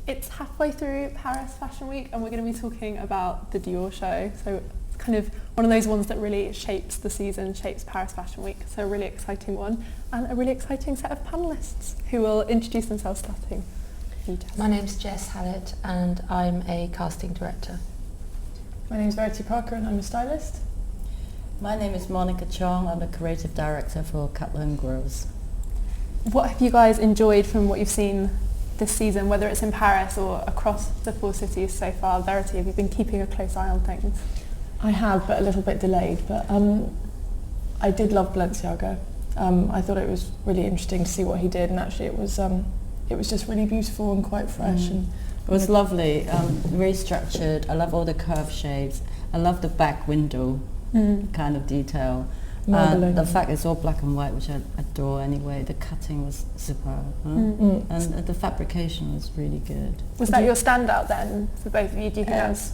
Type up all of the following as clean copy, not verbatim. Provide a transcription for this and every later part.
It's halfway through Paris Fashion Week and we're going to be talking about the Dior show. So it's kind of one of those ones that really shapes the season, shapes Paris Fashion Week. So a really exciting one and a really exciting set of panellists who will introduce themselves starting. My name's Jess Hallett and I'm a casting director. My name's Verity Parker and I'm a stylist. My name is Chong. I'm the creative director for Cutler & Groves. What have you guys enjoyed from what you've seen this season, whether it's in Paris or across the 4 cities so far? Verity, have you been keeping a close eye on things? I have, but a little bit delayed. But I did love Balenciaga. I thought it was really interesting to see what he did, and actually it was just really beautiful and quite fresh. And it was lovely, very structured. I love all the curved shapes. I love the back window kind of detail. The fact it's all black and white, which I adore anyway. The cutting was superb, and the fabrication was really good. Was that your standout then for both of you? Do you think that's...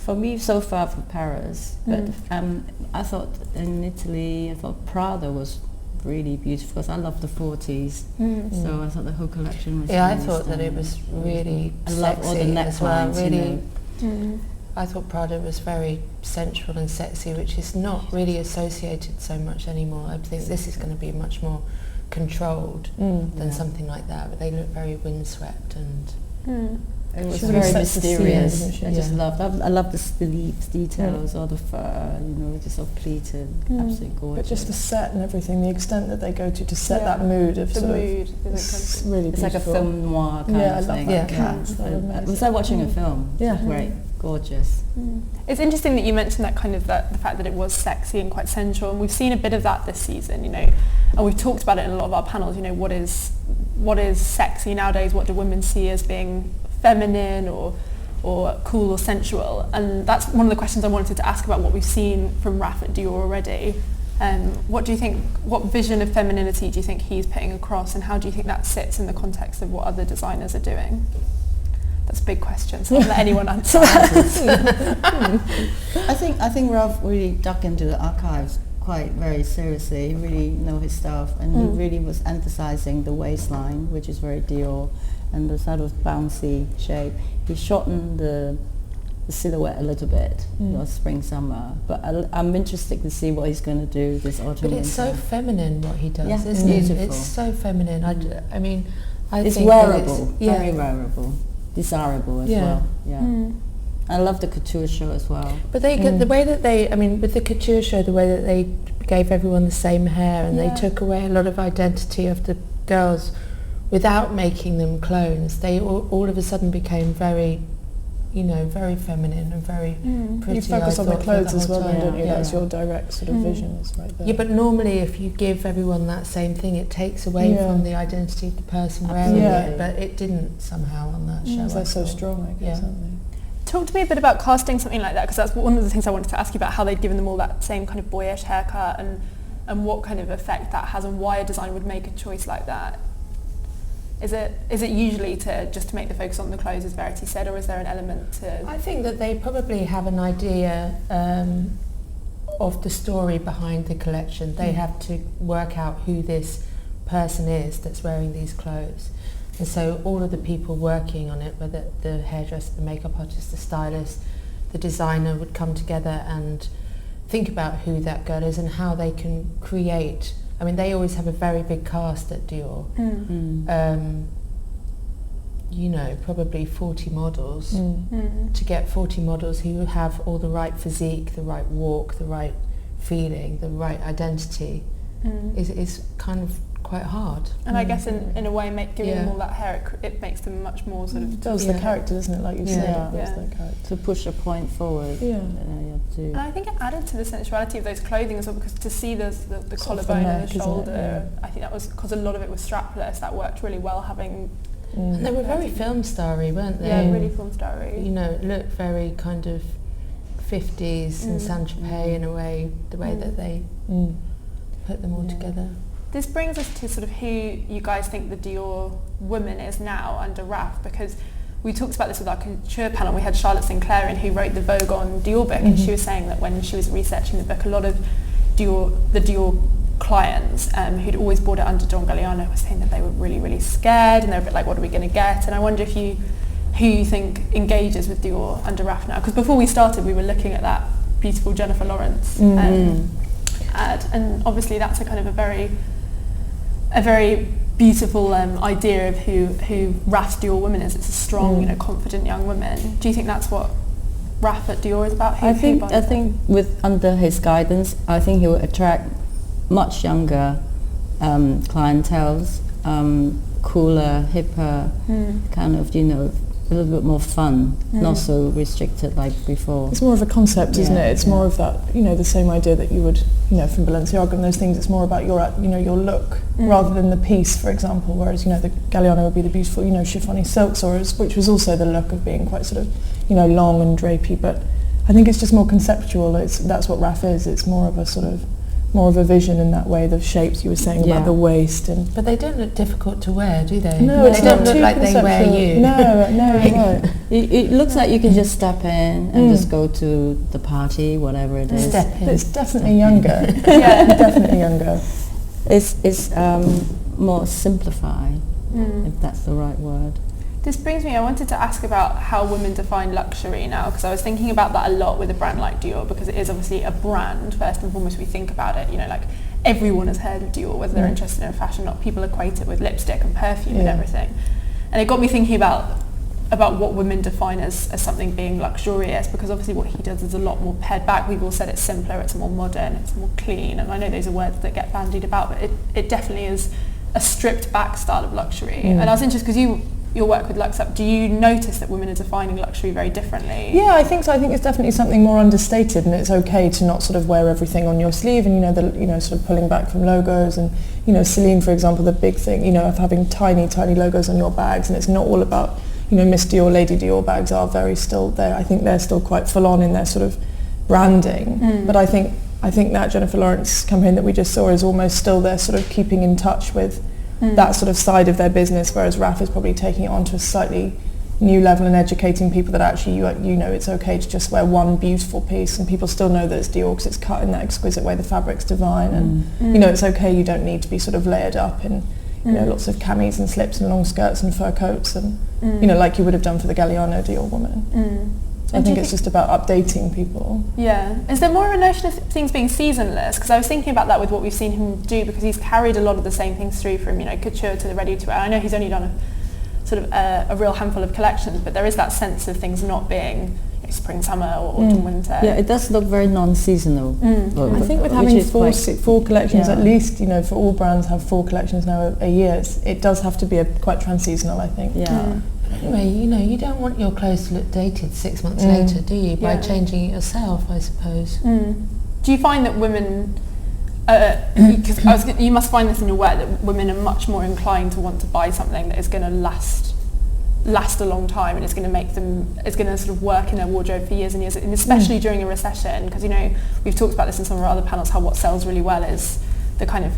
For me, so far for Paris, but I thought in Italy, I thought Prada was really beautiful because I love the 40s, so I thought the whole collection was. Yeah, really I thought that it was really I love all the necklines, really. I thought Prada was very sensual and sexy, which is not really associated so much anymore. I think this is going to be much more controlled than something like that, but they look very windswept and it was very mysterious. I just loved. I love the sleeves details or the fur, just all pleated, absolutely gorgeous. But just the set and everything, the extent that they go to set that mood of it's really beautiful. It's like a film noir kind of thing. I love that cats. It was like watching a film. Yeah, great, gorgeous. It's interesting that you mentioned that kind of the fact that it was sexy and quite sensual, and we've seen a bit of that this season, and we've talked about it in a lot of our panels. What is sexy nowadays? What do women see as being feminine or cool or sensual? And that's one of the questions I wanted to ask about what we've seen from Raf at Dior already. What do you think, what vision of femininity do you think he's putting across, and how do you think that sits in the context of what other designers are doing? That's a big question, so I'll let anyone answer that. I think Ralph really dug into the archives quite very seriously. He really know his stuff, and he really was emphasizing the waistline, which is very Dior, and the sort of bouncy shape. He shortened the silhouette a little bit, spring, summer. But I'm interested to see what he's going to do this autumn. But it's so feminine what he does, isn't it? Beautiful. It's so feminine. I it's think wearable, very wearable, desirable as well. Yeah. I love the couture show as well. But they get the way that with the couture show, the way that they gave everyone the same hair, and they took away a lot of identity of the girls without making them clones. They all of a sudden became very, very feminine and very pretty. You focus on the clothes as well, then, don't you? That's your direct sort of vision, is right there. Yeah, but normally if you give everyone that same thing, it takes away from the identity of the person wearing it. But it didn't somehow on that show. They're so strong, I guess, aren't they? Talk to me a bit about casting something like that, because that's one of the things I wanted to ask you about, how they'd given them all that same kind of boyish haircut and what kind of effect that has and why a designer would make a choice like that. Is it usually to make the focus on the clothes, as Verity said, or is there an element to... I think that they probably have an idea of the story behind the collection. They have to work out who this person is that's wearing these clothes. And so all of the people working on it, whether the hairdresser, the makeup artist, the stylist, the designer, would come together and think about who that girl is and how they can create... they always have a very big cast at Dior. Probably 40 models. To get 40 models who have all the right physique, the right walk, the right feeling, the right identity is kind of quite hard. And I guess in a way, giving them all that hair, it makes them much more sort of... It does the character, doesn't it, like you said? To push a point forward. And I think it added to the sensuality of those clothing as well, because to see the collarbone and the shoulder, I think that was, because a lot of it was strapless, that worked really well having... And they were very film starry, weren't they? Yeah, really film starry. It looked very kind of 50s and Saint-Tropez in a way, the way that they put them all together. This brings us to sort of who you guys think the Dior woman is now under Raf, because we talked about this with our couture panel. We had Charlotte Sinclair in, who wrote the Vogue on Dior book, and she was saying that when she was researching the book, a lot of the Dior clients who'd always bought it under Don Galliano were saying that they were really, really scared, and they were a bit like, what are we going to get? And I wonder if you who you think engages with Dior under Raf now? Because before we started, we were looking at that beautiful Jennifer Lawrence ad, and obviously that's a kind of a very beautiful idea of who Raf's Dior woman is. It's a strong, you know, confident young woman. Do you think that's what Raf at Dior is about? I think with under his guidance, I think he will attract much younger clienteles, cooler, hipper, kind of, you know, a little bit more fun, not so restricted like before. It's more of a concept, isn't it? It's more of that, you know, the same idea that you would, you know, from Balenciaga and those things. It's more about your, you know, your look rather than the piece, for example. Whereas, you know, the Galliano would be the beautiful, you know, chiffony silks, which was also the look of being quite sort of, you know, long and drapey. But I think it's just more conceptual. That's what Raf is. It's more of a sort of more of a vision in that way, the shapes you were saying about the waist. And but they don't look difficult to wear, do they? No, they don't look like they wear you. No, right. It looks like you can just step in and just go to the party, whatever it is. Step in. It's definitely younger. Definitely younger. It's more simplified, if that's the right word. This brings me, I wanted to ask about how women define luxury now, because I was thinking about that a lot with a brand like Dior, because it is obviously a brand. First and foremost, we think about it, you know, like everyone has heard of Dior, whether they're interested in fashion or not. People equate it with lipstick and perfume and everything. And it got me thinking about what women define as something being luxurious, because obviously what he does is a lot more pared back. We've all said it's simpler, it's more modern, it's more clean, and I know those are words that get bandied about, but it definitely is a stripped back style of luxury. And I was interested, because your work with Lux Up, do you notice that women are defining luxury very differently? Yeah, I think so. I think it's definitely something more understated, and it's okay to not sort of wear everything on your sleeve, and sort of pulling back from logos. And Celine, for example, the big thing of having tiny logos on your bags, and it's not all about Miss Dior, Lady Dior bags are very still there. I think they're still quite full on in their sort of branding. But I think that Jennifer Lawrence campaign that we just saw is almost still they're sort of keeping in touch with that sort of side of their business, whereas Raf is probably taking it on to a slightly new level and educating people that actually it's okay to just wear one beautiful piece, and people still know that it's Dior because it's cut in that exquisite way, the fabric's divine, and it's okay, you don't need to be sort of layered up in lots of camis and slips and long skirts and fur coats and like you would have done for the Galliano Dior woman. I think it's just about updating people. Yeah. Is there more of a notion of things being seasonless? Because I was thinking about that with what we've seen him do, because he's carried a lot of the same things through from, couture to the ready-to-wear. I know he's only done a real handful of collections, but there is that sense of things not being spring, summer or autumn, winter. Yeah, it does look very non-seasonal. I think with having four collections, at least, for all brands have 4 collections now a year, it does have to be quite trans-seasonal, I think. Yeah. Anyway, you don't want your clothes to look dated 6 months later, do you? By changing it yourself, I suppose. Do you find that women, because you must find this in your work, that women are much more inclined to want to buy something that is going to last a long time, and it's going to sort of work in their wardrobe for years and years, and especially during a recession, because we've talked about this in some of our other panels, how what sells really well is the kind of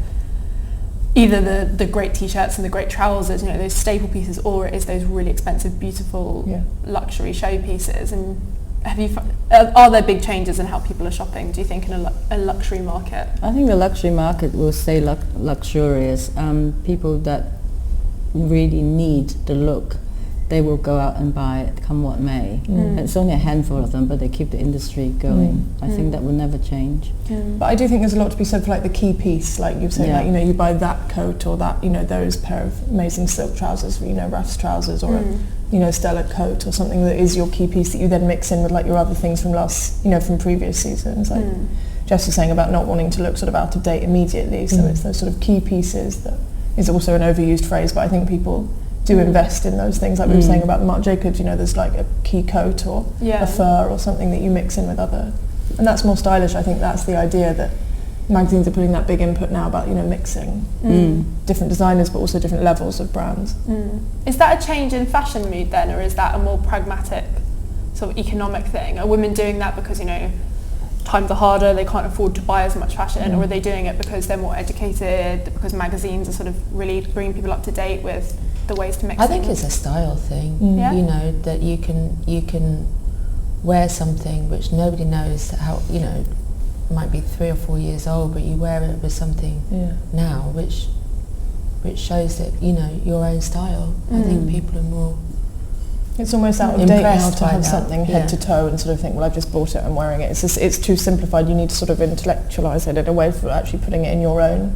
either the great t-shirts and the great trousers, those staple pieces, or it is those really expensive, beautiful luxury show pieces. And are there big changes in how people are shopping, do you think, in a luxury market? I think the luxury market will stay luxurious. People that really need the look, they will go out and buy it come what may. It's only a handful of them, but they keep the industry going. I think that will never change. But I do think there's a lot to be said for like the key piece, like you've said, like you buy that coat or that those pair of amazing silk trousers, Raf's trousers, or a Stella coat or something that is your key piece that you then mix in with like your other things from from previous seasons. Like Jess was saying about not wanting to look sort of out of date immediately, so it's those sort of key pieces that is also an overused phrase, but I think people do invest in those things, like we were saying about the Marc Jacobs, there's like a key coat or a fur or something that you mix in with other, and that's more stylish. I think that's the idea that magazines are putting that big input now about mixing different designers but also different levels of brands. Is that a change in fashion mood then, or is that a more pragmatic sort of economic thing? Are women doing that because times are harder, they can't afford to buy as much fashion, or are they doing it because they're more educated, because magazines are sort of really bringing people up to date with the ways to mix I think it's a style thing, that you can wear something which nobody knows how, might be 3 or 4 years old, but you wear it with something now which shows that, your own style. I think people are more It's almost out of date now impressed to by have that. something head to toe and sort of think, well, I've just bought it, I'm wearing it. It's just, it's too simplified. You need to sort of intellectualize it in a way for actually putting it in your own,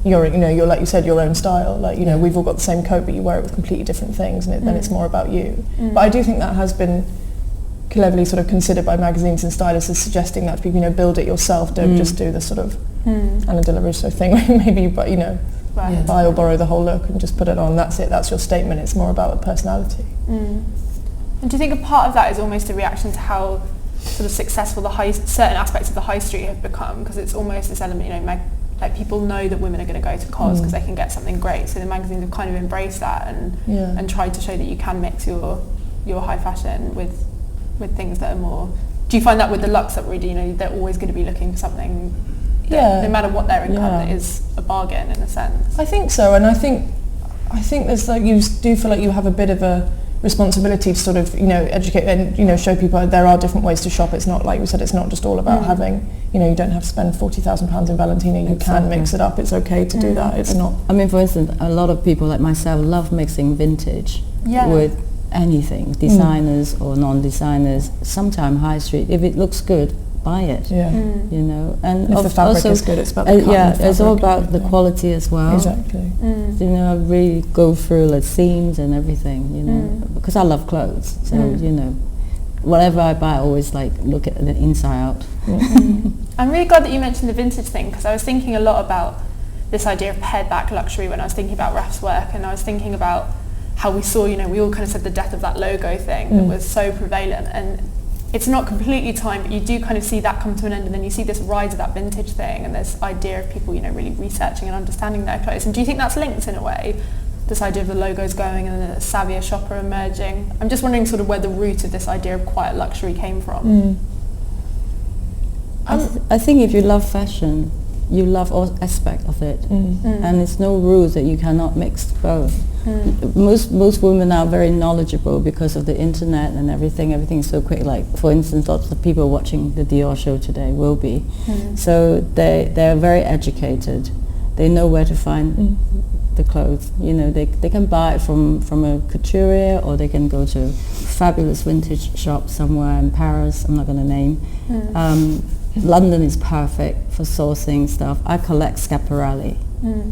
your, you know, your, like you said, your own style. Like, you know, we've all got the same coat, but you wear it with completely different things, and then it's more about you. But I do think that has been cleverly sort of considered by magazines and stylists as suggesting that to people, you know, build it yourself, don't just do the sort of Anna de la Russo thing where maybe, but you know, buy or borrow the whole look and just put it on, that's it, that's your statement. It's more about the personality. And do you think a part of that is almost a reaction to how sort of successful certain aspects of the high street have become? Because it's almost this element, you know, like people know that women are going to go to cos because they can get something great. So the magazines have kind of embraced that and tried to show that you can mix your high fashion with things that are more. Do you find that with the luxe that you know, they're always going to be looking for something that, no matter what their income, that is a bargain in a sense? I think so, and I think there's like, you do feel like you have a bit of a responsibility to sort of, you know, educate and, you know, show people there are different ways to shop. It's not, like we said, it's not just all about having, you know, you don't have to spend £40,000 in Valentino. You can mix it up. It's okay to do that. It's not. I mean, for instance, a lot of people like myself love mixing vintage with anything, designers or non-designers, sometime high street. If it looks good, buy it. You know, and if the fabric is good, it's about the cut it's all about the quality as well. Exactly. You know, I really go through the seams and everything. You know, because I love clothes, so you know, whatever I buy, I always like look at the inside out. I'm really glad that you mentioned the vintage thing, because I was thinking a lot about this idea of pared back luxury when I was thinking about Raf's work, and I was thinking about how we saw, you know, we all kind of said the death of that logo thing that was so prevalent, and it's not completely time, but you do kind of see that come to an end, and then you see this rise of that vintage thing and this idea of people, you know, really researching and understanding their clothes. And do you think that's linked in a way, this idea of the logos going and then a savvier shopper emerging? I'm just wondering sort of where the root of this idea of quiet luxury came from. I think if you love fashion, you love all aspects of it, and there's no rules that you cannot mix both. Most women are very knowledgeable because of the internet and everything. Everything is so quick. Like, for instance, lots of people watching the Dior show today will be. So they're very educated. They know where to find the clothes. You know, they can buy it from a couturier, or they can go to a fabulous vintage shop somewhere in Paris. I'm not going to name. London is perfect for sourcing stuff. I collect Schiaparelli,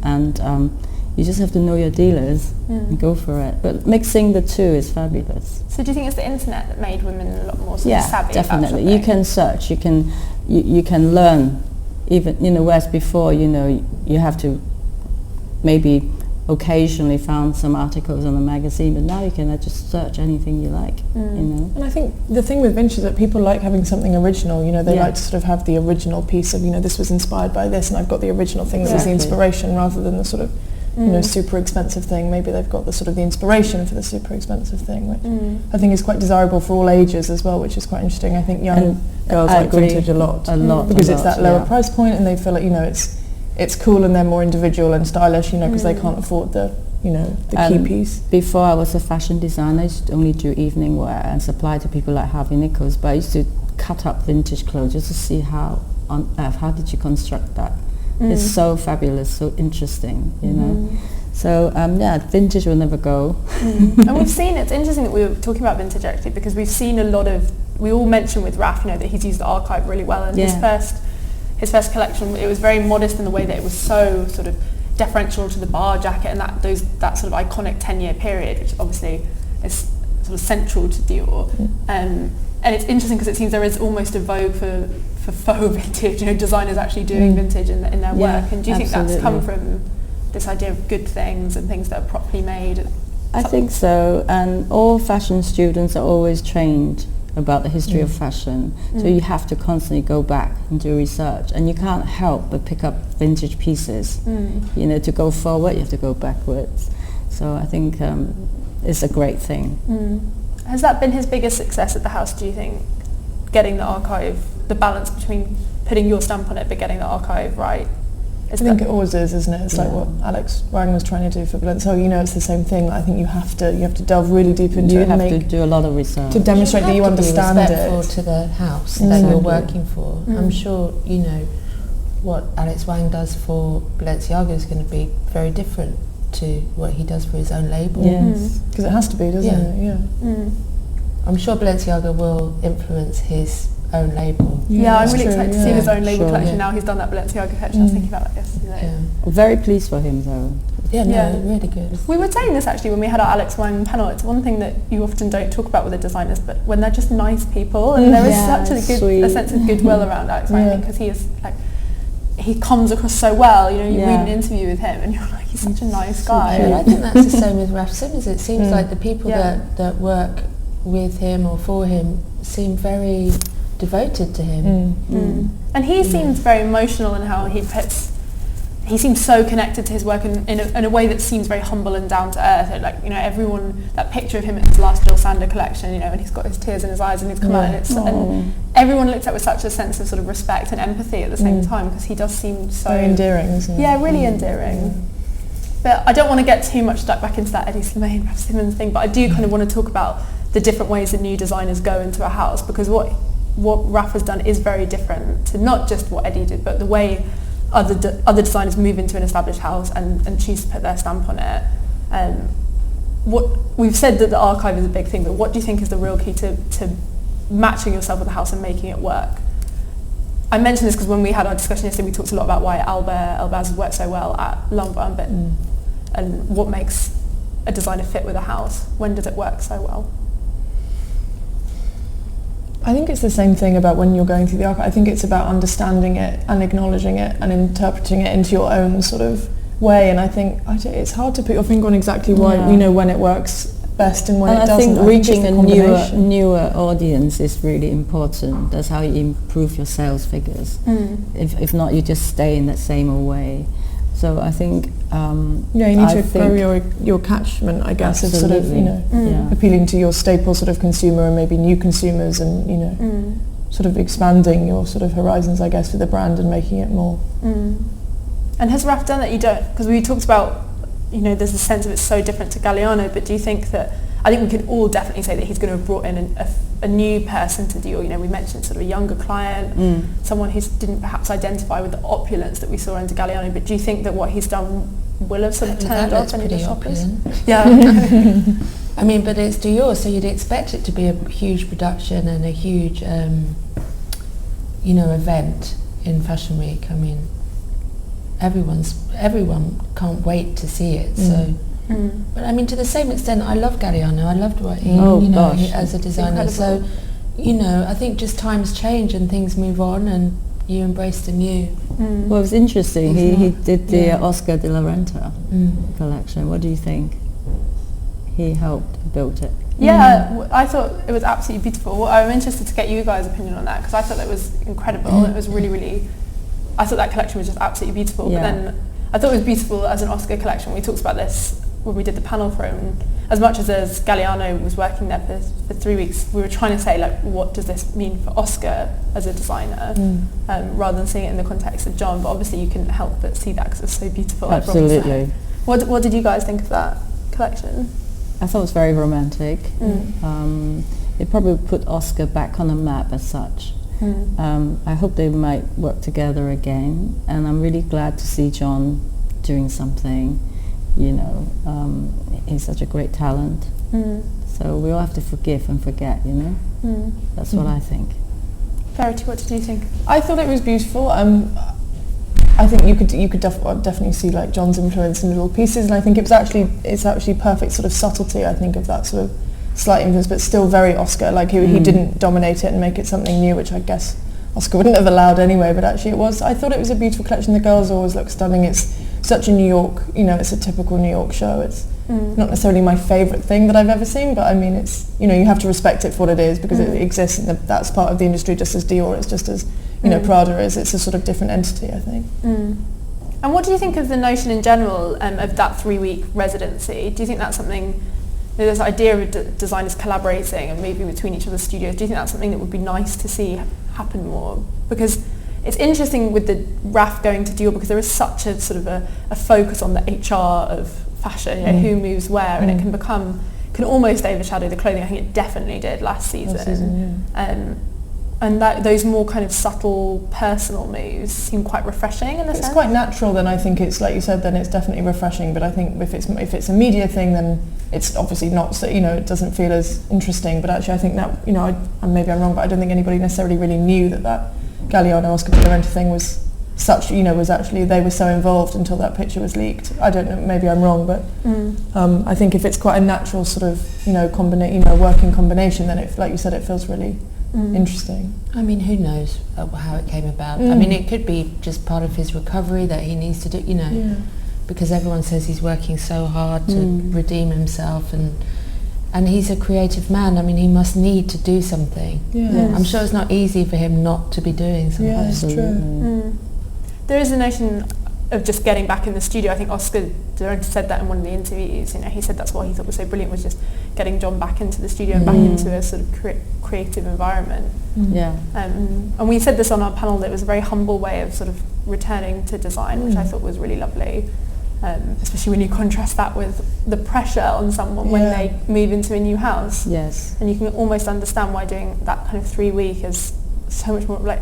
and you just have to know your dealers and go for it. But mixing the two is fabulous. So do you think it's the internet that made women a lot more sort of savvy? Definitely. You can search. You can learn. Even, you know, whereas before, you know, you have to maybe occasionally found some articles on a magazine, but now you can just search anything you like, you know. And I think the thing with vintage is that people like having something original, you know, they like to sort of have the original piece of, you know, this was inspired by this and I've got the original thing that was the inspiration, rather than the sort of, you know, super expensive thing. Maybe they've got the sort of the inspiration for the super expensive thing, which I think is quite desirable for all ages as well, which is quite interesting. I think young girls like vintage a lot because it's that lower price point, and they feel like, you know, it's cool and they're more individual and stylish, you know, because they can't afford the, you know, the key piece. Before I was a fashion designer, I used to only do evening wear and supply to people like Harvey Nichols, but I used to cut up vintage clothes just to see how on earth, how did you construct that? It's so fabulous, so interesting, you know. So vintage will never go. And we've seen, it's interesting that we were talking about vintage actually, because we've seen a lot of, we all mentioned with Raf, you know, that he's used the archive really well, and his first collection, it was very modest in the way that it was so sort of deferential to the bar jacket and that sort of iconic 10-year period, which obviously is sort of central to Dior. And it's interesting because it seems there is almost a vogue for faux vintage, you know, designers actually doing vintage in their work. And do you think that's come from this idea of good things and things that are properly made? I think so, and all fashion students are always trained about the history of fashion, so you have to constantly go back and do research, and you can't help but pick up vintage pieces. You know, to go forward you have to go backwards, so I think it's a great thing. Has that been his biggest success at the house, do you think, getting the archive, the balance between putting your stamp on it but getting the archive right? I think it always is, isn't it? It's like what Alex Wang was trying to do for Balenciaga. You know, it's the same thing. I think you have to delve really deep into it. You have to do a lot of research to demonstrate that you understand it. You have to be respectful to the house that you're working for. I'm sure, you know, what Alex Wang does for Balenciaga is going to be very different to what he does for his own label. Yes, because it has to be, doesn't it? Yeah. I'm sure Balenciaga will influence his own label. Yeah, I'm that's really true, excited to see his own label Sure. collection now he's done that Balenciaga collection. I was thinking about that yesterday. Yeah. I'm very pleased for him though. Yeah, no, Yeah. really good. We were saying this actually when we had our Alex Wang panel. It's one thing that you often don't talk about with the designers, but when they're just nice people, and there is Yeah, such a sweet. sense of goodwill around Alex Wang, Yeah. because he is like, he comes across so well. You know, you read Yeah. an interview with him, and you're like, he's such a nice guy. But I think that's the same with Raf Simons. It seems like the people Yeah. that work with him or for him seem very devoted to him. And he seems very emotional in how he seems so connected to his work in a way that seems very humble and down to earth. Like, you know, everyone, that picture of him at his last Jill Sander collection, you know, and he's got his tears in his eyes and he's come out, and everyone looked at with such a sense of sort of respect and empathy at the same time, because he does seem so Very endearing, isn't it? Yeah, really endearing. But I don't want to get too much stuck back into that Eddie Slimane, Raf Simons thing, but I do kind of want to talk about the different ways that new designers go into a house, because what Raf has done is very different to not just what Eddie did, but the way other designers move into an established house and choose to put their stamp on it. What we've said that the archive is a big thing, but what do you think is the real key to matching yourself with the house and making it work? I mentioned this because when we had our discussion yesterday, we talked a lot about why Albert Elbaz has worked so well at Lanvin, but and what makes a designer fit with a house. When does it work so well? I think it's the same thing about when you're going through the archive. I think it's about understanding it and acknowledging it and interpreting it into your own sort of way. And I think it's hard to put your finger on exactly why, you know, when it works best and when And it I doesn't. think reaching it's a the combination. newer audience is really important. That's how you improve your sales figures. If not, you just stay in that same old way. So I think Yeah, you need to grow your catchment, I guess, of sort of, you know, appealing to your staple sort of consumer and maybe new consumers, and, you know, sort of expanding your sort of horizons, I guess, for the brand and making it more. And has Raf done that? You don't, because we talked about, you know, there's a sense of it's so different to Galliano, but do you think that, I think we can all definitely say that he's going to have brought in a new person to Dior. You know, we mentioned sort of a younger client, someone who didn't perhaps identify with the opulence that we saw under Galliano, but do you think that what he's done will have sort of turned off any of the shoppers? Yeah. I mean, but it's Dior, so you'd expect it to be a huge production and a huge, you know, event in Fashion Week. I mean, everyone can't wait to see it. So, but I mean, to the same extent, I love Galliano. I loved what he, you know, as a designer. So, you know, I think just times change and things move on, and you embrace the new. Well, it was interesting. He did the Oscar de la Renta collection. What do you think? He helped build it. Yeah, I thought it was absolutely beautiful. Well, I'm interested to get you guys' opinion on that, because I thought that was incredible. It was really, really, I thought that collection was just absolutely beautiful. Yeah. But then I thought it was beautiful as an Oscar collection. We talked about this when we did the panel for him. As much as Galliano was working there for 3 weeks, we were trying to say, like, what does this mean for Oscar as a designer, rather than seeing it in the context of John. But obviously you couldn't help but see that because it's so beautiful. like Rob was Absolutely. saying. What did you guys think of that collection? I thought it was very romantic. It probably put Oscar back on the map as such. I hope they might work together again, and I'm really glad to see John doing something. You know, he's such a great talent. So we all have to forgive and forget, you know. That's what I think. Verity, what did you think? I thought it was beautiful. I think you could definitely see like John's influence in little pieces, and I think it's actually perfect sort of subtlety. I think of that sort of slight influence, but still very Oscar. Like he didn't dominate it and make it something new, which I guess Oscar wouldn't have allowed anyway. But actually, I thought it was a beautiful collection. The girls always look stunning. It's such a New York, you know, it's a typical New York show. It's not necessarily my favourite thing that I've ever seen, but I mean, it's, you know, you have to respect it for what it is, because it exists, and that's part of the industry, just as Dior is, just as, you know, Prada is. It's a sort of different entity, I think. And what do you think of the notion in general of that 3-week residency? Do you think that's something, this idea of designers collaborating and moving between each other's studios, do you think that's something that would be nice to see happen more? Because it's interesting with the Raf going to Dior, because there is such a sort of a focus on the HR of fashion, you know, who moves where, and it can almost overshadow the clothing. I think it definitely did last season. And and that those more kind of subtle personal moves seem quite refreshing in a sense. It's quite natural, then I think it's, like you said, then it's definitely refreshing, but I think if it's a media thing, then it's obviously not, so, it doesn't feel as interesting, but actually I think that, and maybe I'm wrong, but I don't think anybody necessarily really knew that Galliano Oscar de la Renta thing was such, was actually, they were so involved until that picture was leaked. I don't know, maybe I'm wrong, but I think if it's quite a natural sort of, working combination, then it, like you said, it feels really interesting. I mean, who knows how it came about. I mean, it could be just part of his recovery that he needs to do, because everyone says he's working so hard to redeem himself, and he's a creative man. I mean, he must need to do something. Yes. I'm sure it's not easy for him not to be doing something. Yeah, it's true. There is a notion of just getting back in the studio. I think Oscar de la Renta said that in one of the interviews. He said that's what he thought was so brilliant, was just getting John back into the studio and back into a sort of creative environment. Yeah. And we said this on our panel, that it was a very humble way of sort of returning to design, which I thought was really lovely. Especially when you contrast that with the pressure on someone when they move into a new house. Yes. And you can almost understand why doing that kind of 3-week is so much more like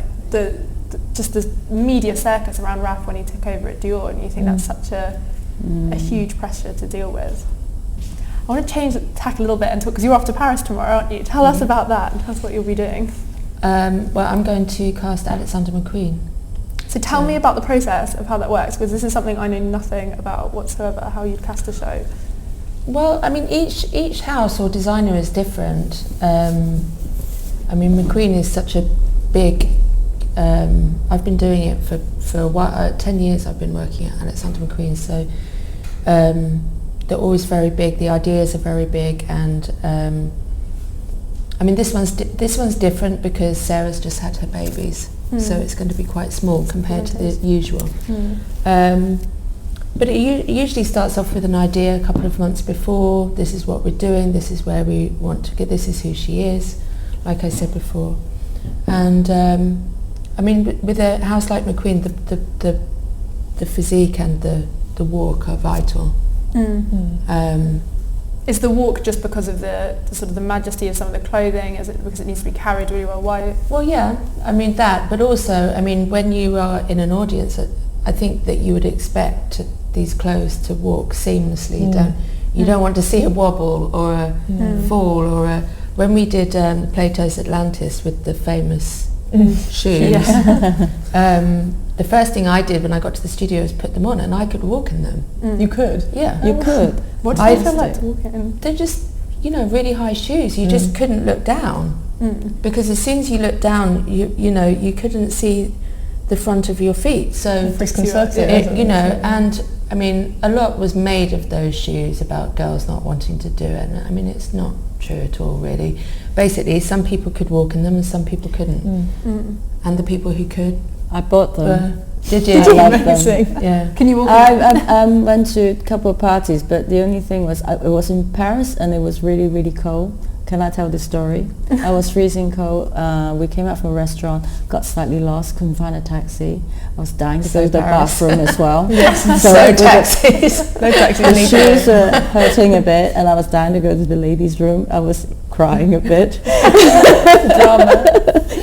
just the media circus around Raf when he took over at Dior, and you think that's such a huge pressure to deal with. I want to change the tack a little bit and talk, because you're off to Paris tomorrow, aren't you? Tell us about that and tell us what you'll be doing. Well, I'm going to cast Alexander McQueen. So tell me about the process of how that works, because this is something I know nothing about whatsoever, how you'd cast a show. Well, I mean, each house or designer is different. I mean, McQueen is such a big... I've been doing it for a while. 10 years I've been working at Alexander McQueen, so they're always very big. The ideas are very big, and I mean, this one's different because Sarah's just had her babies, so it's going to be quite small compared to the usual. But it usually starts off with an idea a couple of months before. This is what we're doing. This is where we want to get. This is who she is, like I said before, and. I mean, with a house like McQueen, the physique and the walk are vital. Is the walk just because of the sort of the majesty of some of the clothing? Is it because it needs to be carried really well? Why? Well, yeah, I mean that, but also, I mean, when you are in an audience, I think that you would expect these clothes to walk seamlessly. You don't want to see a wobble or a fall or a... When we did Plato's Atlantis with the famous shoes. The first thing I did when I got to the studio was put them on, and I could walk in them. You could? Yeah. You could. What did you feel like to walk in? They're just, really high shoes. You just couldn't look down. Because as soon as you looked down, you couldn't see the front of your feet. So, and I mean, a lot was made of those shoes about girls not wanting to do it. And I mean, it's not true at all, really. Basically, some people could walk in them and some people couldn't. And the people who could, I bought them. Did you? I love them. Yeah. Can you walk in? I went to a couple of parties, but the only thing was it was in Paris and it was really, really cold. Can I tell the story? I was freezing cold. We came out from a restaurant, got slightly lost, couldn't find a taxi. I was dying to go to the bathroom as well. So taxis. No taxis The needed. shoes were hurting a bit, and I was dying to go to the ladies' room. I was crying a bit. Drama.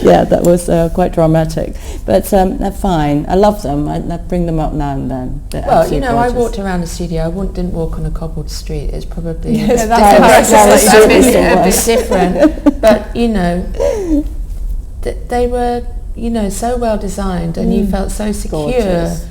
Yeah, that was quite dramatic. But they're fine. I love them. I bring them up now and then. They're Well, absolutely I gorgeous. walked around the studio. I didn't walk on a cobbled street. It's probably that's it's different. But they were so well designed, and you felt so secure Gorgeous.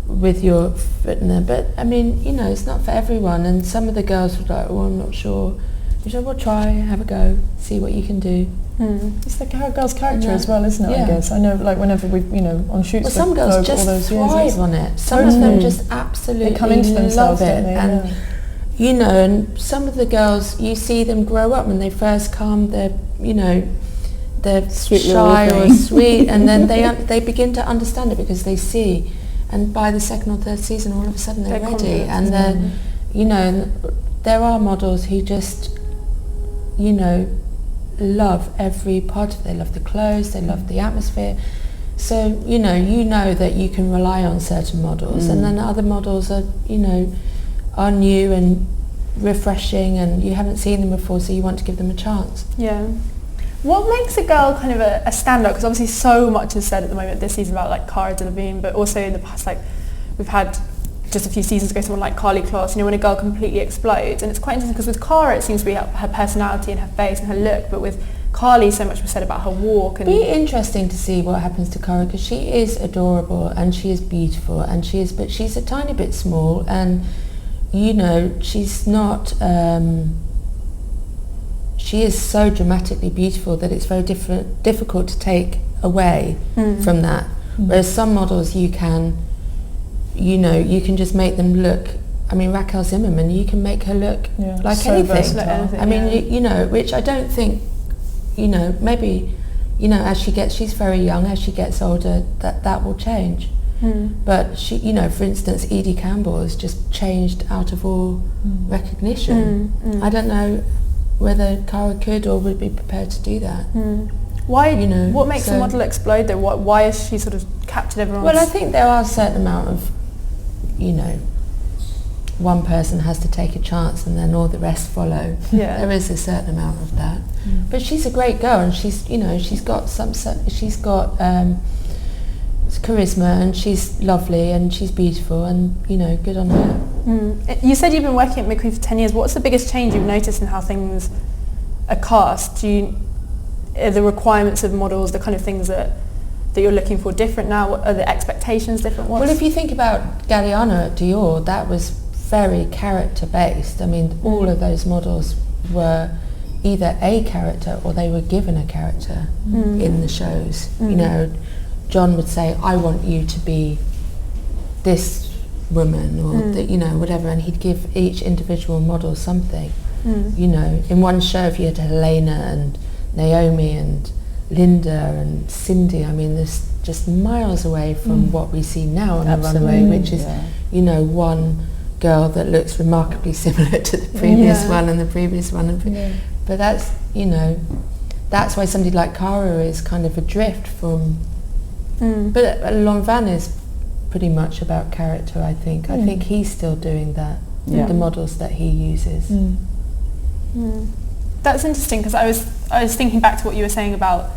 with your foot in there. But I mean, it's not for everyone. And some of the girls were like, "Oh, I'm not sure." You said, "Well, try, have a go, see what you can do." It's like a girl's character as well, isn't it? I guess I know, like whenever we, on shoots. Well, some girls all just those thrive years, on it. Some of them just absolutely they come into themselves, love it, don't they? and and some of the girls, you see them grow up when they first come. They're they're Sweet shy little or thing. sweet, and then they begin to understand it because they see, and by the second or third season, all of a sudden they're ready, and they're and there are models who just love every part of it. They love the clothes, they love the atmosphere. So that you can rely on certain models, and then other models are are new and refreshing, and you haven't seen them before, so you want to give them a chance. Yeah. What makes a girl kind of a standout? Because obviously so much is said at the moment this season about like Cara Delevingne, but also in the past, like we've had just a few seasons ago someone like Carly Kloss, when a girl completely explodes. And it's quite interesting because with Cara it seems to be her personality and her face and her look, but with Carly so much was said about her walk. And it'd be interesting to see what happens to Cara, because she is adorable and she is beautiful and but she's a tiny bit small, and she's not she is so dramatically beautiful that it's very difficult to take away from that. Whereas some models you can just make them look, Raquel Zimmerman, you can make her look like so anything. versatile. Which I don't think, maybe, as she's very young, as she gets older, that will change. But she, for instance, Edie Campbell has just changed out of all recognition. I don't know whether Cara could or would be prepared to do that. Why? What makes a model explode though? Why has she sort of captured everyone? Well, I think there are a certain amount of, one person has to take a chance and then all the rest follow. Yeah. There is a certain amount of that. But she's a great girl, and she's got charisma, and she's lovely and she's beautiful, and good on her. You said you've been working at McQueen for 10 years. What's the biggest change you've noticed in how things are cast? Are the requirements of models the kind of things that you're looking for different now? What are the expectations different? Well, if you think about Galliano at Dior, that was very character based. All of those models were either a character or they were given a character in the shows. John would say, I want you to be this woman, or whatever, and he'd give each individual model something. In one show, if you had Helena and Naomi and Linda and Cindy, there's just miles away from what we see now on the runway, which is, one girl that looks remarkably similar to the previous one and the previous one. But that's, that's why somebody like Cara is kind of adrift from. But Lanvin is pretty much about character, I think. I think he's still doing that with the models that he uses. That's interesting, because I was thinking back to what you were saying about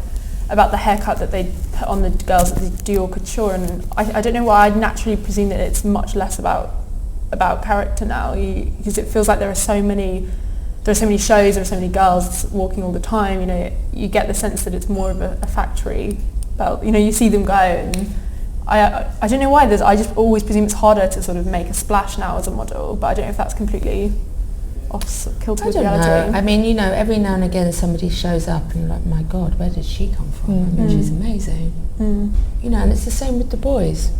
the haircut that they put on the girls at the Dior Couture, and I don't know why I'd naturally presume that it's much less about character now, because it feels like there are so many shows, there are so many girls walking all the time. You get the sense that it's more of a factory belt. You see them go, and I don't know why. I just always presume it's harder to sort of make a splash now as a model, but I don't know if that's completely off kilter with reality. Know. Every now and again somebody shows up and you're like, my God, where did she come from? She's amazing. And it's the same with the boys.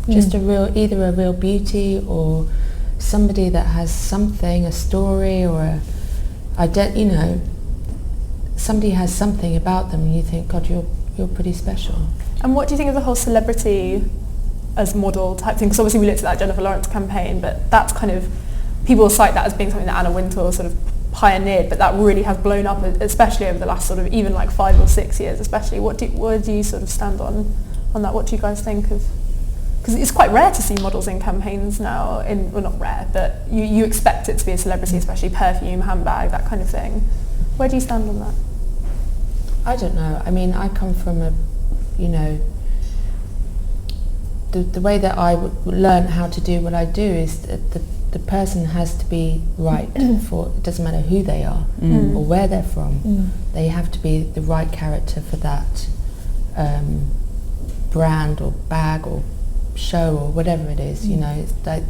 Just either a real beauty or somebody that has something, a story, or somebody has something about them, and you think, God, you're pretty special. And what do you think of the whole celebrity as model type thing? Because obviously we looked at that Jennifer Lawrence campaign, but that's kind of, people cite that as being something that Anna Wintour sort of pioneered, but that really has blown up, especially over the last sort of even like 5 or 6 years especially. Where do you sort of stand on that? What do you guys think of? Because it's quite rare to see models in campaigns now. Well, not rare, but you expect it to be a celebrity, especially perfume, handbag, that kind of thing. Where do you stand on that? I don't know. I come from the way that I would learn how to do what I do is that the person has to be right for, it doesn't matter who they are or where they're from. They have to be the right character for that brand or bag or show or whatever it is. It's like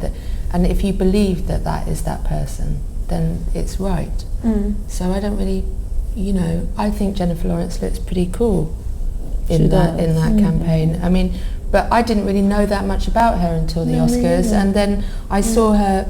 and if you believe that is that person, then it's right. So I don't really, I think Jennifer Lawrence looks pretty cool in that campaign. But I didn't really know that much about her until the Oscars, and then I saw her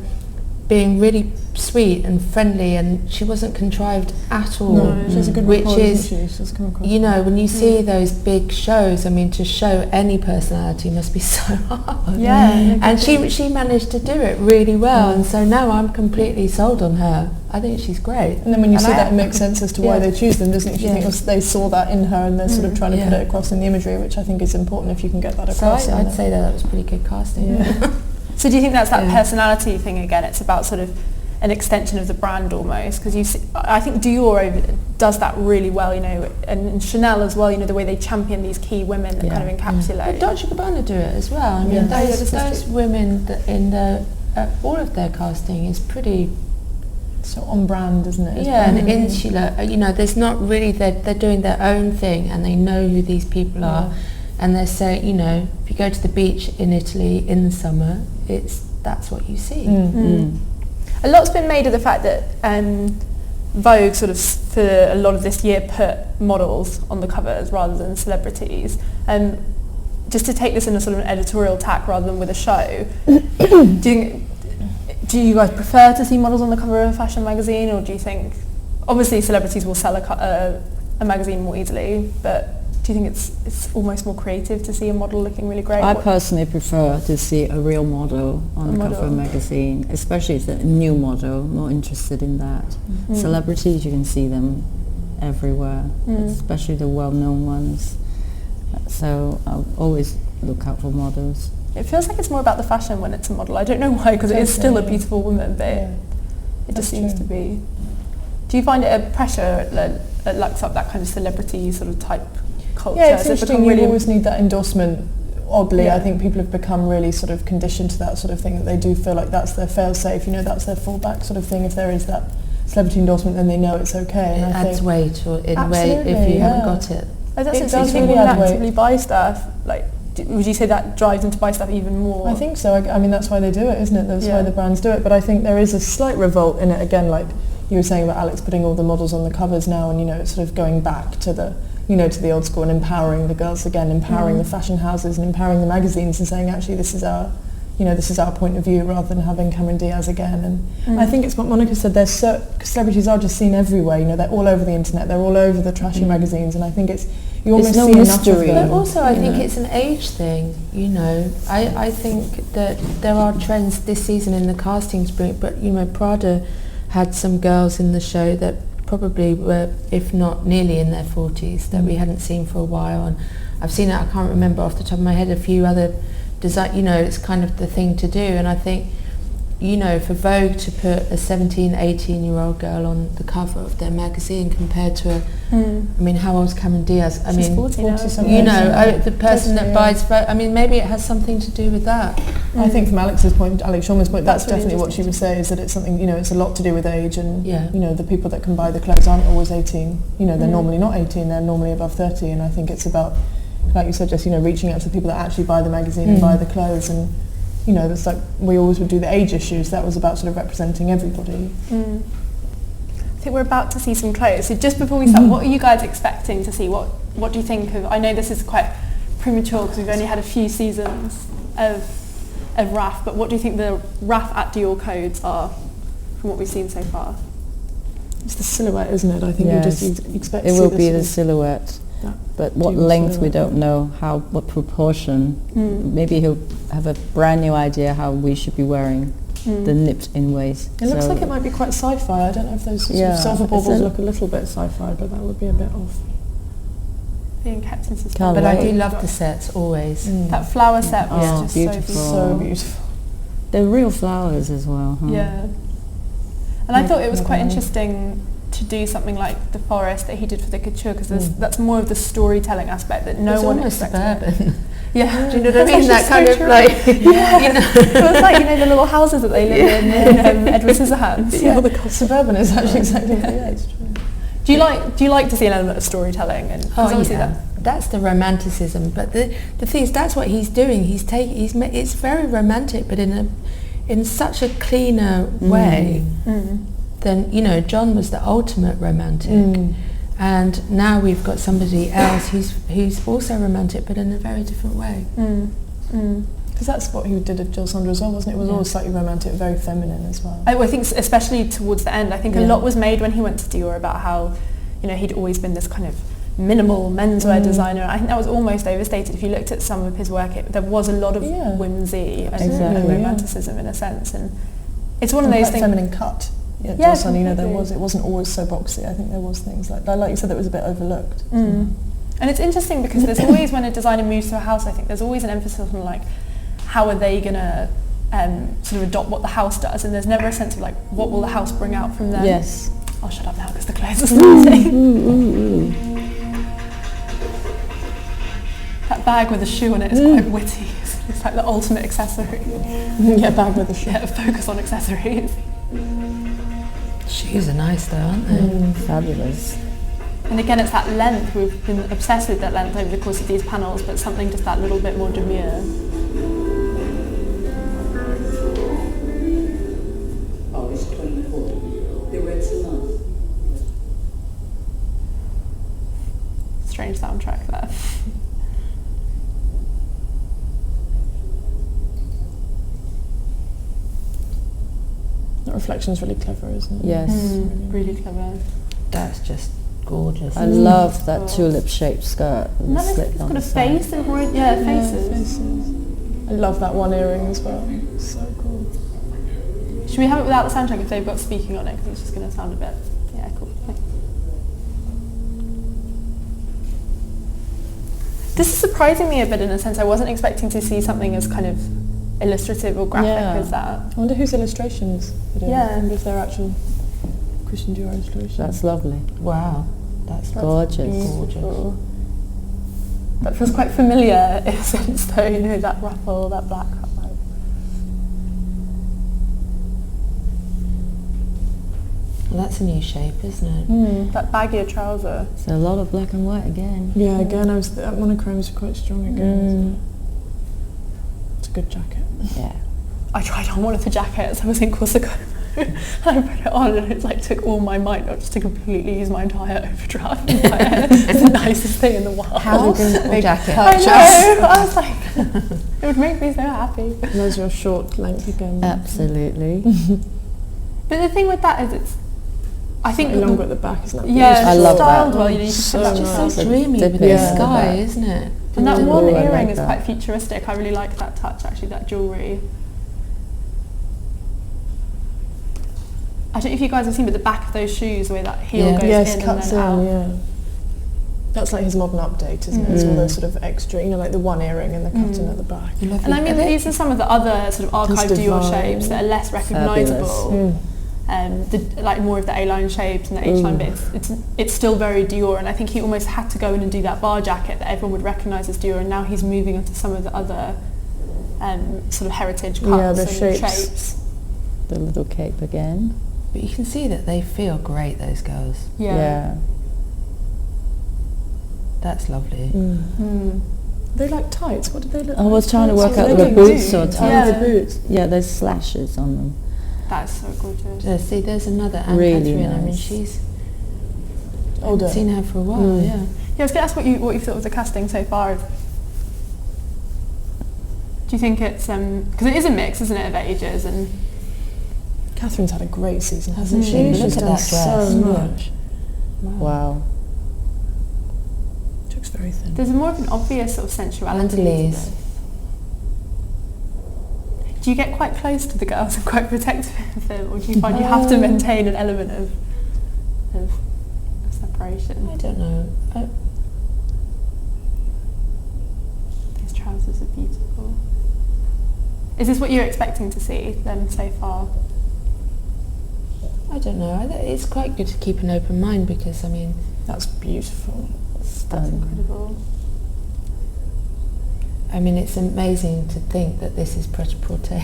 being really sweet and friendly, and she wasn't contrived at all. No, she's a good which rapport, is, she's come across. When you see those big shows, to show any personality must be so hard. Yeah. And she managed to do it really well, and so now I'm completely sold on her. I think she's great. And then when you see that, it makes sense as to why they choose them, doesn't it? If you think they saw that in her and they're sort of trying to put it across in the imagery, which I think is important if you can get that across. So I'd say that was pretty good casting. So do you think that's that personality thing again? It's about sort of an extension of the brand almost, because I think Dior does that really well, you know, and Chanel as well, you know, the way they champion these key women that kind of encapsulate. But Dolce & Gabbana do it as well. I mean, those women that in all of their casting is pretty so on brand, isn't it? And insular. You know, there's not really, they're doing their own thing and they know who these people are, and they're saying, you know, if you go to the beach in Italy in the summer, that's what you see. A lot's been made of the fact that Vogue sort of for a lot of this year put models on the covers rather than celebrities. Just to take this in a sort of an editorial tack rather than with a show, do you guys prefer to see models on the cover of a fashion magazine, or do you think, obviously celebrities will sell a magazine more easily, but do you think it's almost more creative to see a model looking really great? I personally prefer to see a real model on the cover of a magazine, especially if it's a new model. I'm not interested in that. Celebrities, you can see them everywhere, especially the well-known ones. So I'll always look out for models. It feels like it's more about the fashion when it's a model. I don't know why, because it is still a beautiful woman, but it just seems to be. Do you find it a pressure at Lux Up, that kind of celebrity sort of type culture? Yeah, it's interesting. You always need that endorsement. Oddly, I think people have become really sort of conditioned to that sort of thing, that they do feel like that's their fail-safe, you know, that's their fallback sort of thing. If there is that celebrity endorsement, then they know it's okay. And it adds weight, or in weight if you haven't got it. It does really people add actively weight. buy stuff. Like, would you say that drives them to buy stuff even more? I think so. I mean, that's why they do it, isn't it? That's why the brands do it. But I think there is a slight revolt in it, again, like you were saying about Alex putting all the models on the covers now, and, you know, it's sort of going back to the, you know, to the old school and empowering the girls again, empowering the fashion houses and empowering the magazines and saying, actually, this is our, you know, this is our point of view, rather than having Cameron Diaz again. And I think it's what Monica said, celebrities are just seen everywhere, you know, they're all over the internet, they're all over the trashy magazines, and I think you almost see enough of them. But also I think it's an age thing, you know. I think that there are trends this season in the casting spring, but, you know, Prada had some girls in the show that probably were, if not nearly in their 40s, that we hadn't seen for a while, and I've seen it, I can't remember off the top of my head, a few other design, you know, it's kind of the thing to do. And I think, you know, for Vogue to put a 17, 18-year-old girl on the cover of their magazine compared to I mean, how old's Cameron Diaz? She's 40 now. You know, the person that buys Vogue, I mean, maybe it has something to do with that. I think from Alex Shulman's point, that's definitely what she would say, is that it's something, you know, it's a lot to do with age, and, you know, the people that can buy the clothes aren't always 18. You know, they're normally not 18, they're normally above 30, and I think it's about, like you said, just, you know, reaching out to the people that actually buy the magazine and buy the clothes, and, you know, that's like, we always would do the age issues, that was about sort of representing everybody. I think we're about to see some clothes. So just before we start, what are you guys expecting to see? What do you think of, I know this is quite premature because we've only had a few seasons of RAF, but what do you think the RAF at Dior codes are from what we've seen so far? It's the silhouette, isn't it? I think you expect it to see will be the silhouette. But what length we don't know, what proportion. Maybe he'll have a brand new idea how we should be wearing the nipped in waist. It looks like it might be quite sci-fi. I don't know if those sort of silver baubles look a little bit sci-fi, but that would be a bit off. Being kept in suspense. But I do love the sets always. That flower set was just beautiful. so beautiful. They're real flowers as well. Yeah. And I thought it was quite interesting to do something like the forest that he did for the couture, because that's more of the storytelling aspect that no one expected. Suburban. Yeah, do you know what I mean? That kind of like, you know. It was like, you know, the little houses that they live in Edward Scissorhands. Yeah, the suburban is actually exactly it's true. Do you like to see an element of storytelling? And that's the romanticism. But the thing is, that's what he's doing. It's very romantic, but in such a cleaner way. Then, you know, John was the ultimate romantic, and now we've got somebody else who's also romantic, but in a very different way. Because that's what he did at Jill Saunders as well, wasn't it? It was always slightly romantic, very feminine as well. I think especially towards the end, I think a lot was made when he went to Dior about how, you know, he'd always been this kind of minimal menswear designer. I think that was almost overstated. If you looked at some of his work, there was a lot of whimsy and romanticism in a sense, and it's one of those things. Feminine cut. Yeah, you know, it wasn't always so boxy. I think there was things like you said, that was a bit overlooked. And it's interesting because there's always, when a designer moves to a house, I think there's always an emphasis on like, how are they gonna sort of adopt what the house does, and there's never a sense of like, what will the house bring out from them? Yes. I'll shut up now because the clothes are starting. That bag with a shoe on it is quite witty. It's like the ultimate accessory. Yeah, bag with a shoe. Yeah, focus on accessories. Shoes are nice though, aren't they? Fabulous. And again, it's that length. We've been obsessed with that length over the course of these panels, but something just that little bit more demure. Strange soundtrack there. That reflection's really clever, isn't it? Yes. Really clever. That's just gorgeous. I love that tulip-shaped skirt. With And the then slit it's on got a the side. face and faces. I love that one earring as well. It's so cool. Should we have it without the soundtrack if they've got speaking on it? Because it's just going to sound a bit... Yeah, cool. Okay. This is surprising me a bit in a sense. I wasn't expecting to see something as kind of illustrative or graphic as that. I wonder whose illustrations it is. Yeah. I wonder if they're actual Christian Dior illustrations. That's lovely. Wow, that's Gorgeous. gorgeous. That feels quite familiar in a sense though, you know, that ruffle, that black ruffle. Well, that's a new shape, isn't it? That baggier trouser. So a lot of black and white again. Yeah, again, that monochrome's quite strong again. It's a good jacket. Yeah. I tried on one of the jackets, I was in Corsica and I put it on and it like took all my mind not just to completely use my entire overdraft. It's the nicest thing in the world. How big jacket? I know, I was like, it would make me so happy. And there's your short length again. Absolutely. But the thing with that is it's, I think Slightly longer at the back, isn't that yeah, beautiful? I love styled that. well, you know, you can So put that nice. just So dreamy with Dipping the in the sky, back. isn't it? And that Oh, one I earring like is that. quite futuristic. I really like that touch, actually, that jewellery. I don't know if you guys have seen, but the back of those shoes, the way that heel Yeah. goes Yes, in and cuts then in, out. yeah. That's like his modern update, isn't it? It's all those sort of extra, you know, like the one earring and the cutting at the back. And I mean, these are some of the other sort of archive Just Dior divine. shapes that are less recognisable. Like more of the A-line shapes and the H-line bits. It's still very Dior, and I think he almost had to go in and do that bar jacket that everyone would recognise as Dior, and now he's moving into some of the other sort of heritage cuts the and shapes. The little cape again. But you can see that they feel great, those girls. Yeah. That's lovely. They like tights. What do they look I like? was trying to work Tights? out They the look boots do. or Oh, tights. the boots. Yeah, there's slashes on them. That's so gorgeous. See, there's another Anne Really Catherine. I mean, nice. she's... Older. I've seen her for a while, yeah. Yeah, I was going to ask what you thought of the casting so far. Do you think it's because it is a mix, isn't it, of ages and Catherine's had a great season, hasn't she? Look She's at done that dress. so much. Wow. She looks very thin. there's more of an obvious sort of sensuality to Underleaves. this. Do you get quite close to the girls and quite protective of them, or do you find you have to maintain an element of separation? I don't know. These trousers are beautiful. Is this what you're expecting to see them so far? I don't know. It's quite good to keep an open mind because, I mean... That's beautiful. That's Stunning. incredible. I mean, it's amazing to think that this is Pret-a-Porter.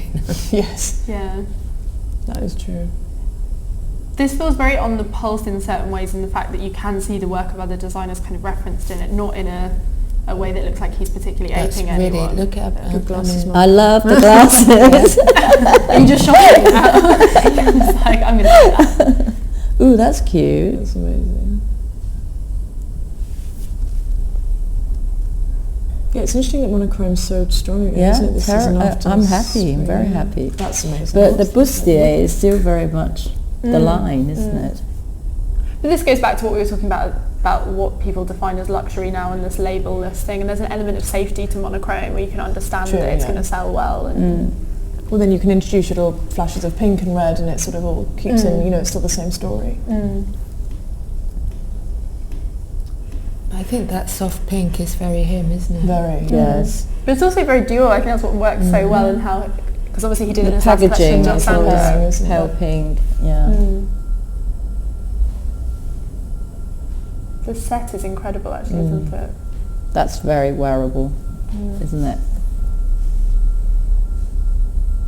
Yes, Yeah. that is true. This feels very on the pulse in certain ways, in the fact that you can see the work of other designers kind of referenced in it, not in a way that looks like he's particularly That's aping really... anyone. Look at Good glasses, I I love the glasses. Are you just shopping now? It's like, I'm going to do that. Ooh, that's cute. That's amazing. Yeah, it's interesting that monochrome's so strong again, Yeah, isn't it? This season after I'm happy. I'm very spring. happy. That's amazing. But the bustier is still very much the line, isn't it? But this goes back to what we were talking about what people define as luxury now and this label-less thing, and there's an element of safety to monochrome where you can understand True, that it's yeah. going to sell well. And Well, then you can introduce little flashes of pink and red, and it sort of all keeps in, you know, it's still the same story. I think that soft pink is very him, isn't it? Very. Yes. But it's also very Dior. I think that's what works so well, and how, because Because obviously he did it in The his last collection, packaging John is Sanders. always pale pink. Yeah. The set is incredible, actually, isn't it? That's very wearable, isn't it?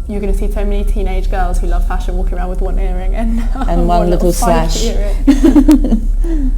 You're going to see so many teenage girls who love fashion walking around with one earring and one little slash. earring.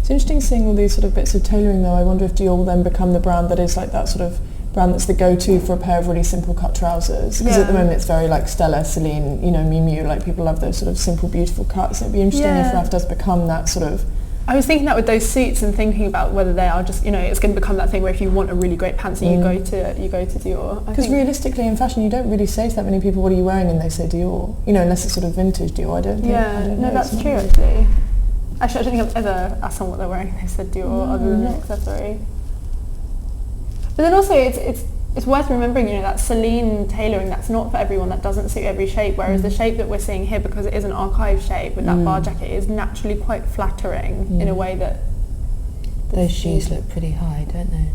It's interesting seeing all these sort of bits of tailoring though. I wonder if Dior will then become the brand that is like that sort of brand that's the go-to for a pair of really simple cut trousers. Because at the moment it's very like Stella, Celine, you know, Miu Miu, like people love those sort of simple, beautiful cuts. It'd be interesting if Raf does become that sort of... I was thinking that with those suits and thinking about whether they are just, you know, it's going to become that thing where if you want a really great pantsuit, you go to Dior. Because realistically in fashion you don't really say to that many people, what are you wearing? And they say Dior. You know, unless it's sort of vintage Dior. I don't know. That's true actually. Actually, I don't think I've ever asked someone what they're wearing. They said Dior other than the accessory. But then also it's worth remembering, you know, that Celine tailoring, that's not for everyone. That doesn't suit every shape. Whereas the shape that we're seeing here, because it is an archive shape with that bar jacket, is naturally quite flattering in a way that... Those shoes look pretty high, don't they?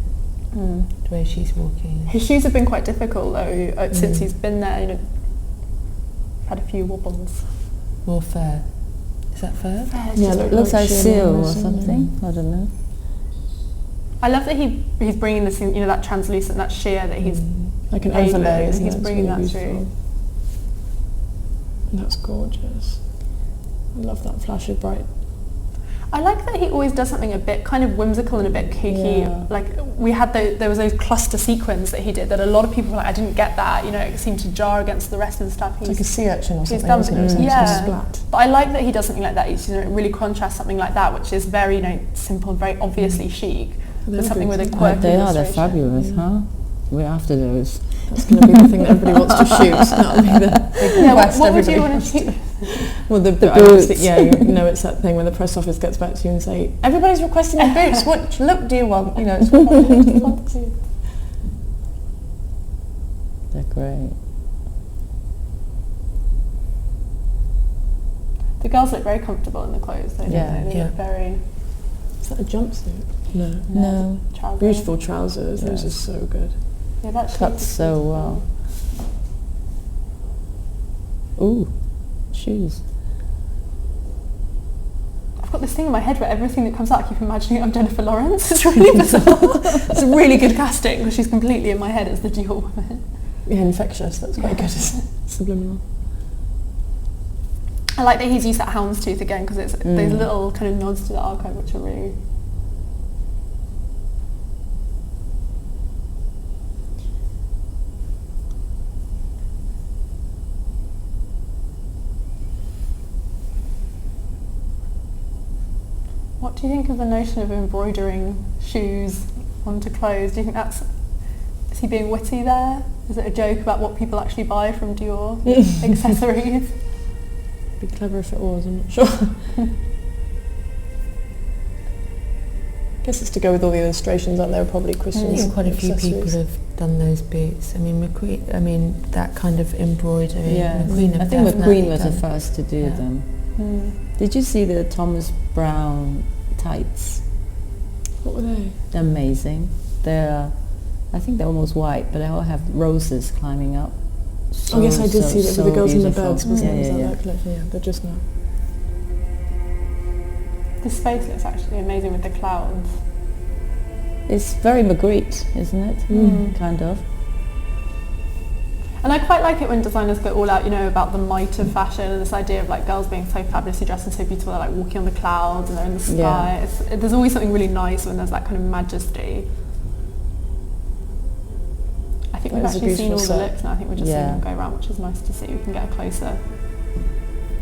The way she's walking. His shoes have been quite difficult though since he's been there. You know, had a few wobbles. More fur. Is that fur? Yeah, it looks like seal or something. I don't know. I love that he's bringing this, you know, that translucent, that sheer that he's like an overlay. He's bringing that through. That's gorgeous. I love that flash of bright. I like that he always does something a bit kind of whimsical and a bit kooky. Yeah. Like we had there was those cluster sequins that he did that a lot of people were like, I didn't get that. You know, it seemed to jar against the rest of the stuff. It's like a sea urchin or something. Done, Isn't it? yeah. Splat. But I like that he does something like that. He's, you know, it really contrasts something like that, which is very, you know, simple, very obviously chic, with something with a quirky They're illustration. fabulous, huh? We're after those. That's going to be the thing that everybody wants to shoot. That'll be the big request. What would you want to shoot? Well, the boots. Yeah, you know, it's that thing when the press office gets back to you and say, everybody's requesting the boots. What look do you want? You know, it's They're great. The girls look very comfortable in the clothes, though, don't they? They look very... Is that a jumpsuit? No. Trousers. Beautiful trousers. Those are so good. Yeah, that Cuts so well. Ooh, shoes. I've got this thing in my head where everything that comes out, I keep imagining I'm Jennifer Lawrence. It's really bizarre. It's a really good casting because she's completely in my head as the Dior woman. Yeah, infectious. That's quite good. Subliminal. I like that he's used that houndstooth again because it's those little kind of nods to the archive which are really... What do you think of the notion of embroidering shoes onto clothes? Do you think that's... Is he being witty there? Is it a joke about what people actually buy from Dior accessories? Be clever if it was, I'm not sure. I guess it's to go with all the illustrations, aren't there? Probably Christians. I think quite a few people have done those boots. I mean, that kind of embroidery. Yeah, McQueen I think McQueen was the first to do them. Did you see the Thomas Brown tights? What were they? They're amazing. I think they're almost white, but they all have roses climbing up. Oh yes, I did see that with the girls in the beautiful. beds, wasn't it? Yeah, Was yeah, that collection? Yeah, they're just now. The space looks actually amazing with the clouds. It's very Magritte, isn't it? Kind of. And I quite like it when designers go all out, you know, about the might of fashion and this idea of like girls being so fabulously dressed and so beautiful, they're like walking on the clouds and they're in the sky. Yeah. There's always something really nice when there's that kind of majesty. I think we've actually seen all the looks now. I think we're just seeing them go around, which is nice to see. We can get a closer.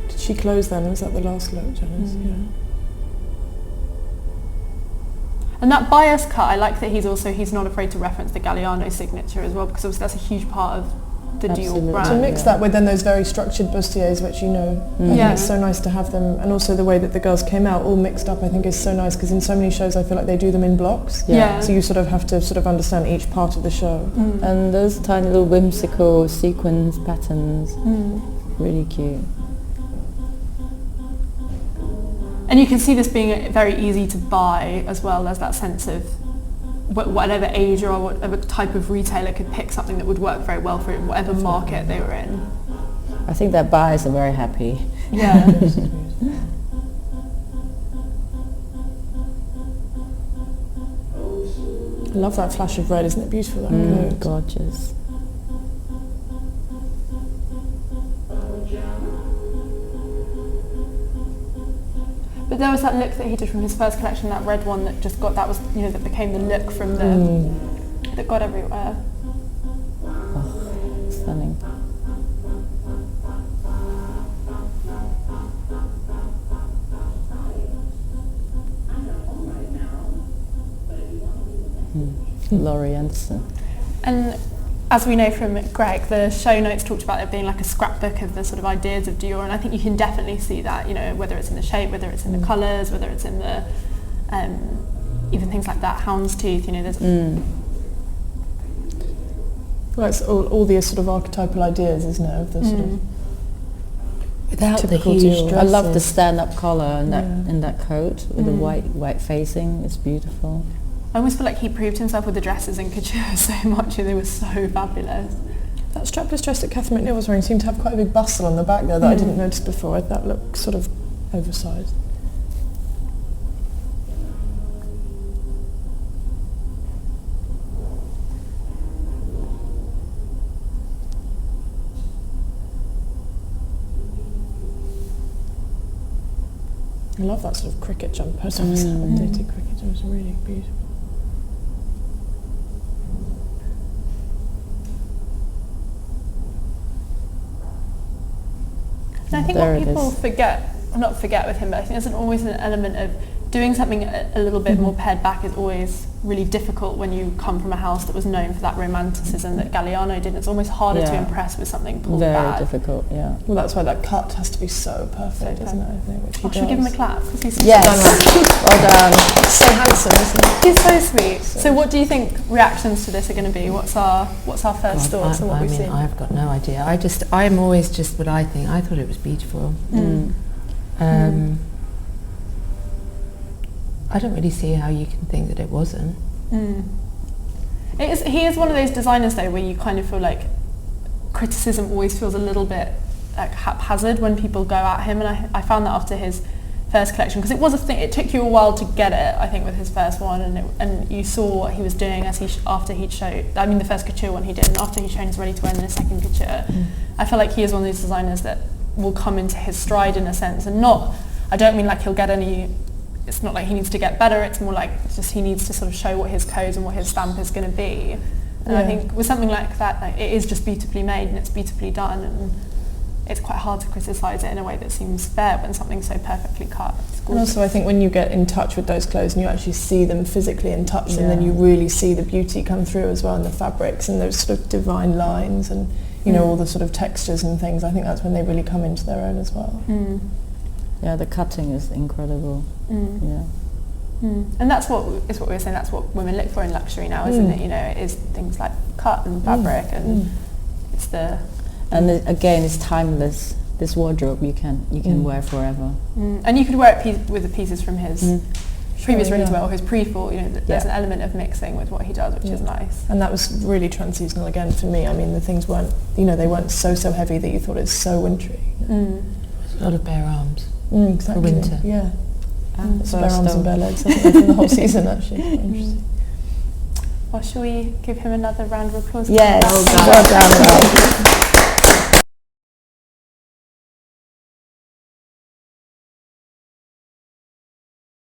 Did she close then? Was that the last look, Janice? Yeah. And that bias cut, I like that he's not afraid to reference the Galliano signature as well, because obviously that's a huge part of the Dior brand. To mix that with then those very structured bustiers, which you know, I think it's so nice to have them, and also the way that the girls came out all mixed up, I think is so nice, because in so many shows I feel like they do them in blocks. Yeah. So you sort of have to sort of understand each part of the show. And those tiny little whimsical sequins patterns, really cute. And you can see this being very easy to buy as well. There's that sense of whatever age or whatever type of retailer could pick something that would work very well for whatever market they were in. I think that buyers are very happy. Yeah. I love that flash of red, isn't it beautiful, that coat? Gorgeous. But there was that look that he did from his first collection, that red one that just got, that was, you know, that became the look from the, that got everywhere. Oh, stunning. Laurie Anderson. And as we know from Greg, the show notes talked about it being like a scrapbook of the sort of ideas of Dior, and I think you can definitely see that, you know, whether it's in the shape, whether it's in the colours, whether it's in the, even things like that houndstooth, you know, there's... Well, it's all the sort of archetypal ideas, isn't it, of the sort of... Without the typical huge Dior. dresses. I love the stand-up collar in that coat with the white facing. It's beautiful. I almost feel like he proved himself with the dresses in couture so much, and they were so fabulous. That strapless dress that Catherine McNeil was wearing seemed to have quite a big bustle on the back there that I didn't notice before. That looked sort of oversized. I love that sort of cricket jumper. So updated cricket jumper. It was really beautiful. And I think what people forget, or not forget with him, but I think there's always an element of doing something a little bit more pared back is always really difficult when you come from a house that was known for that romanticism that Galliano did. It's almost harder to impress with something pulled back. Very difficult, yeah. Well, that's why that cut has to be so perfect, isn't it? I think, which he Should we give him a clap? 'Cause he's Yes, well done. so handsome, isn't he? He's so sweet. So what do you think reactions to this are going to be? What's our first thoughts on what we've seen? I've got no idea. I'm always just what I think. I thought it was beautiful. I don't really see how you can think that it wasn't. He is one of those designers though where you kind of feel like criticism always feels a little bit like haphazard when people go at him, and I found that after his first collection, because it was a thing. It took you a while to get it, I think, with his first one, and you saw what he was doing as after he'd showed. I mean, the first couture one he did, and after he'd shown his ready to wear in the second couture, I feel like he is one of those designers that will come into his stride in a sense, and not. I don't mean like he'll get any. It's not like he needs to get better, it's more like just he needs to sort of show what his codes and what his stamp is going to be. And I think with something like that, like, it is just beautifully made and it's beautifully done, and it's quite hard to criticise it in a way that seems fair when something's so perfectly cut. And also I think when you get in touch with those clothes and you actually see them physically and touch them, then you really see the beauty come through as well in the fabrics and those sort of divine lines and, you know, all the sort of textures and things. I think that's when they really come into their own as well. Yeah, the cutting is incredible. Yeah. And that's what we were saying, that's what women look for in luxury now, isn't it? You know, it is things like cut and fabric and it's the... And again, it's timeless. This wardrobe you can wear forever. And you could wear it with the pieces from his previous ready-to-wear or his pre-fall. You know, there's an element of mixing with what he does, which is nice. And that was really trans-seasonal again for me. I mean, the things weren't, you know, they weren't so heavy that you thought it's so wintry. A lot of bare arms. Exactly. For winter. Yeah. And It's bare arms and bare legs, I think, for the whole season actually. Interesting. Well, shall we give him another round of applause? Yes. Well done.